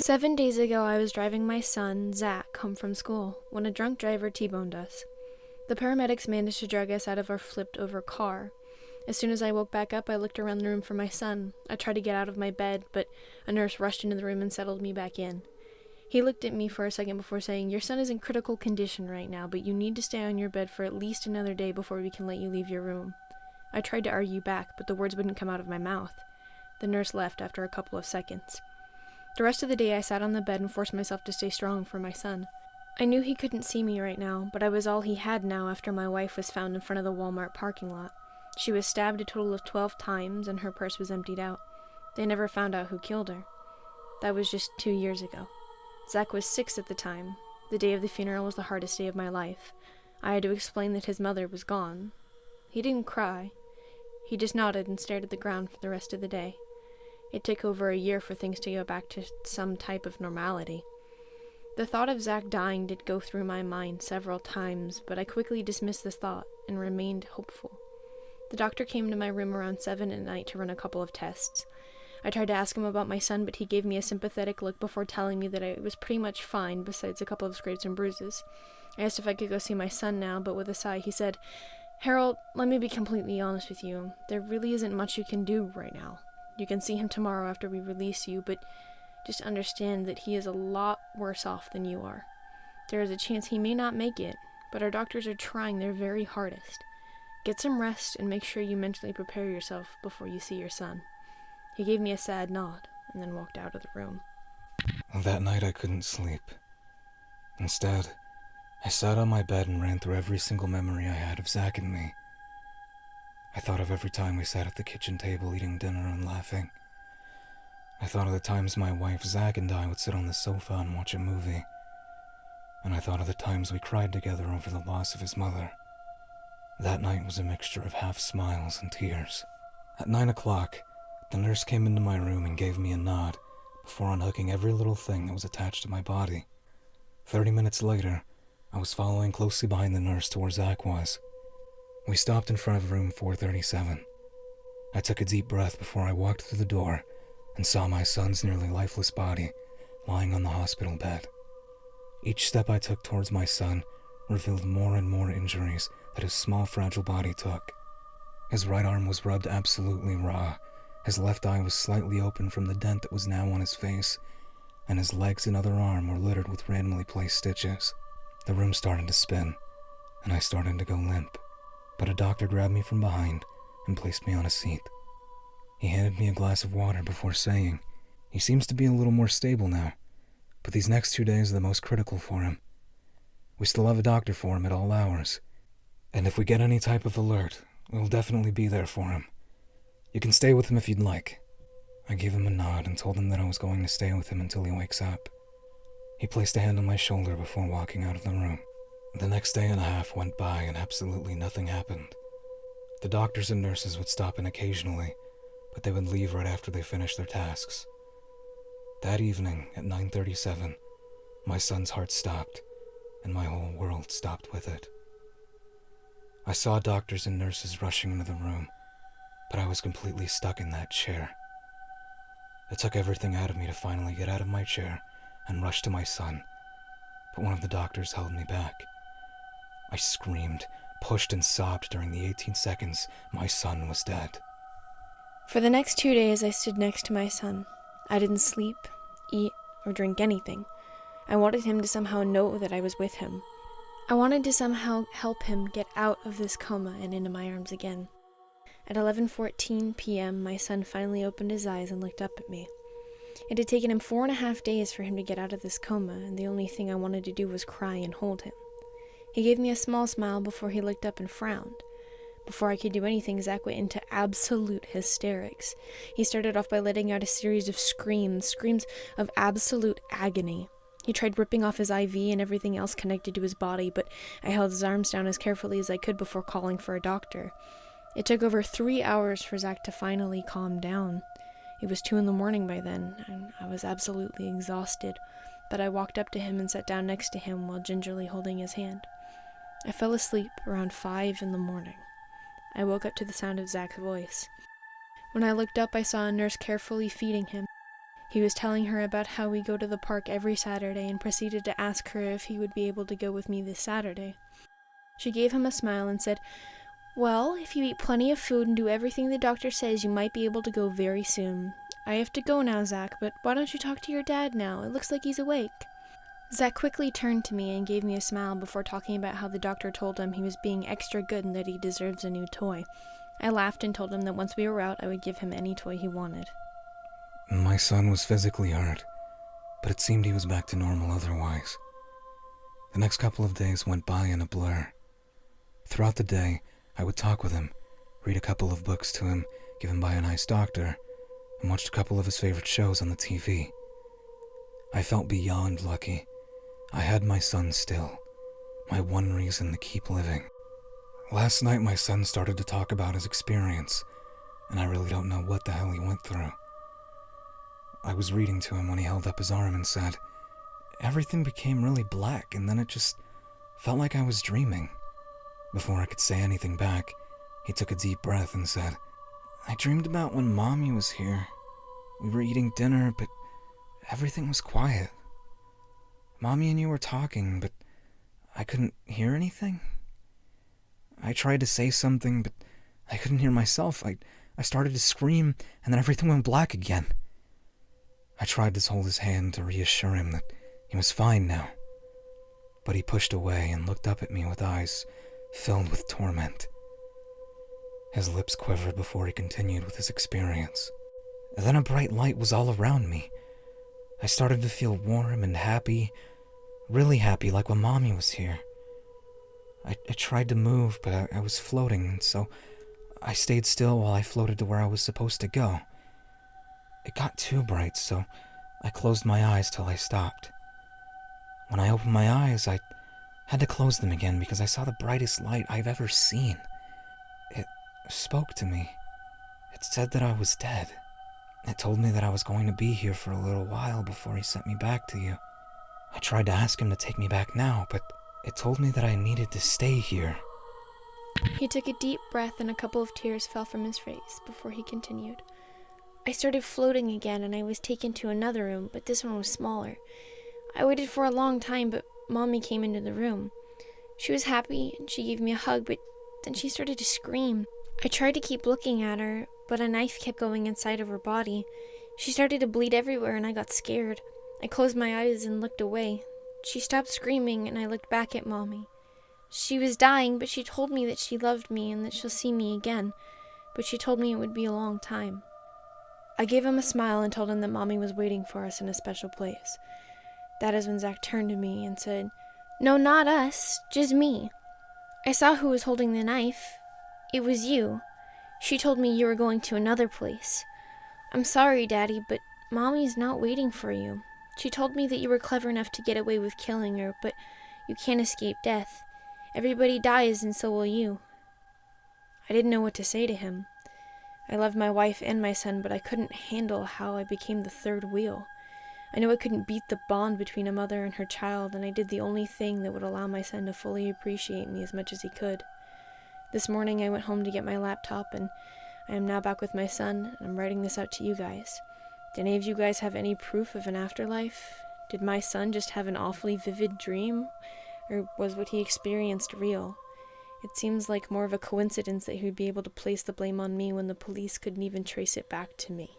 7 days ago, I was driving my son, Zach, home from school when a drunk driver T-boned us. The paramedics managed to drag us out of our flipped-over car. As soon as I woke back up, I looked around the room for my son. I tried to get out of my bed, but a nurse rushed into the room and settled me back in. He looked at me for a second before saying, "Your son is in critical condition right now, but you need to stay on your bed for at least another day before we can let you leave your room." I tried to argue back, but the words wouldn't come out of my mouth. The nurse left after a couple of seconds. The rest of the day I sat on the bed and forced myself to stay strong for my son. I knew he couldn't see me right now, but I was all he had now after my wife was found in front of the Walmart parking lot. She was stabbed a total of 12 times and her purse was emptied out. They never found out who killed her. That was just 2 years ago. Zach was 6 at the time. The day of the funeral was the hardest day of my life. I had to explain that his mother was gone. He didn't cry. He just nodded and stared at the ground for the rest of the day. It took over a year for things to go back to some type of normality. The thought of Zach dying did go through my mind several times, but I quickly dismissed this thought and remained hopeful. The doctor came to my room around 7 at night to run a couple of tests. I tried to ask him about my son, but he gave me a sympathetic look before telling me that I was pretty much fine, besides a couple of scrapes and bruises. I asked if I could go see my son now, but with a sigh he said, "Harold, let me be completely honest with you. There really isn't much you can do right now. You can see him tomorrow after we release you, but just understand that he is a lot worse off than you are. There is a chance he may not make it, but our doctors are trying their very hardest. Get some rest and make sure you mentally prepare yourself before you see your son." He gave me a sad nod and then walked out of the room. That night I couldn't sleep. Instead, I sat on my bed and ran through every single memory I had of Zach and me. I thought of every time we sat at the kitchen table eating dinner and laughing. I thought of the times my wife, Zach, and I would sit on the sofa and watch a movie. And I thought of the times we cried together over the loss of his mother. That night was a mixture of half smiles and tears. At 9 o'clock, the nurse came into my room and gave me a nod before unhooking every little thing that was attached to my body. 30 minutes later, I was following closely behind the nurse to where Zach was. We stopped in front of room 437. I took a deep breath before I walked through the door and saw my son's nearly lifeless body lying on the hospital bed. Each step I took towards my son revealed more and more injuries that his small, fragile body took. His right arm was rubbed absolutely raw, his left eye was slightly open from the dent that was now on his face, and his legs and other arm were littered with randomly placed stitches. The room started to spin, and I started to go limp, but a doctor grabbed me from behind and placed me on a seat. He handed me a glass of water before saying, "He seems to be a little more stable now, but these next 2 days are the most critical for him. We still have a doctor for him at all hours, and if we get any type of alert, we'll definitely be there for him. You can stay with him if you'd like." I gave him a nod and told him that I was going to stay with him until he wakes up. He placed a hand on my shoulder before walking out of the room. The next day and a half went by and absolutely nothing happened. The doctors and nurses would stop in occasionally, but they would leave right after they finished their tasks. That evening at 9:37, my son's heart stopped, and my whole world stopped with it. I saw doctors and nurses rushing into the room, but I was completely stuck in that chair. It took everything out of me to finally get out of my chair and rush to my son, but one of the doctors held me back. I screamed, pushed, and sobbed during the 18 seconds my son was dead. For the next 2 days, I stood next to my son. I didn't sleep, eat, or drink anything. I wanted him to somehow know that I was with him. I wanted to somehow help him get out of this coma and into my arms again. At 11:14 p.m., my son finally opened his eyes and looked up at me. It had taken him 4.5 days for him to get out of this coma, and the only thing I wanted to do was cry and hold him. He gave me a small smile before he looked up and frowned. Before I could do anything, Zach went into absolute hysterics. He started off by letting out a series of screams of absolute agony. He tried ripping off his IV and everything else connected to his body, but I held his arms down as carefully as I could before calling for a doctor. It took over 3 hours for Zach to finally calm down. It was 2 a.m. by then, and I was absolutely exhausted, but I walked up to him and sat down next to him while gingerly holding his hand. I fell asleep around 5 a.m. I woke up to the sound of Zach's voice. When I looked up, I saw a nurse carefully feeding him. He was telling her about how we go to the park every Saturday and proceeded to ask her if he would be able to go with me this Saturday. She gave him a smile and said, "Well, if you eat plenty of food and do everything the doctor says, you might be able to go very soon. I have to go now, Zach, but why don't you talk to your dad now? It looks like he's awake." Zach quickly turned to me and gave me a smile before talking about how the doctor told him he was being extra good and that he deserves a new toy. I laughed and told him that once we were out, I would give him any toy he wanted. My son was physically hurt, but it seemed he was back to normal otherwise. The next couple of days went by in a blur. Throughout the day, I would talk with him, read a couple of books to him given by a nice doctor, and watched a couple of his favorite shows on the TV. I felt beyond lucky. I had my son still, my one reason to keep living. Last night my son started to talk about his experience, and I really don't know what the hell he went through. I was reading to him when he held up his arm and said, "Everything became really black, and then it just felt like I was dreaming." Before I could say anything back, he took a deep breath and said, "I dreamed about when Mommy was here. We were eating dinner, but everything was quiet. Mommy and you were talking, but I couldn't hear anything. I tried to say something, but I couldn't hear myself. I started to scream, and then everything went black again." I tried to hold his hand to reassure him that he was fine now, but he pushed away and looked up at me with eyes filled with torment. His lips quivered before he continued with his experience. Then a bright light was all around me. I started to feel warm and happy, really happy, like when Mommy was here. I tried to move, but I was floating, and so I stayed still while I floated to where I was supposed to go. It got too bright, so I closed my eyes till I stopped. When I opened my eyes, I had to close them again because I saw the brightest light I've ever seen. It spoke to me. It said that I was dead. It told me that I was going to be here for a little while before he sent me back to you. I tried to ask him to take me back now, but it told me that I needed to stay here. He took a deep breath and a couple of tears fell from his face before he continued. "I started floating again and I was taken to another room, but this one was smaller. I waited for a long time, but Mommy came into the room. She was happy and she gave me a hug, but then she started to scream. I tried to keep looking at her, but a knife kept going inside of her body. She started to bleed everywhere and I got scared. I closed my eyes and looked away. She stopped screaming and I looked back at Mommy. She was dying, but she told me that she loved me and that she'll see me again, but she told me it would be a long time." I gave him a smile and told him that Mommy was waiting for us in a special place. That is when Zach turned to me and said, "No, not us, just me. I saw who was holding the knife. It was you. She told me you were going to another place. I'm sorry, Daddy, but Mommy's not waiting for you. She told me that you were clever enough to get away with killing her, but you can't escape death. Everybody dies and so will you." I didn't know what to say to him. I loved my wife and my son, but I couldn't handle how I became the third wheel. I knew I couldn't beat the bond between a mother and her child, and I did the only thing that would allow my son to fully appreciate me as much as he could. This morning I went home to get my laptop, and I am now back with my son, and I'm writing this out to you guys. Did any of you guys have any proof of an afterlife? Did my son just have an awfully vivid dream? Or was what he experienced real? It seems like more of a coincidence that he would be able to place the blame on me when the police couldn't even trace it back to me.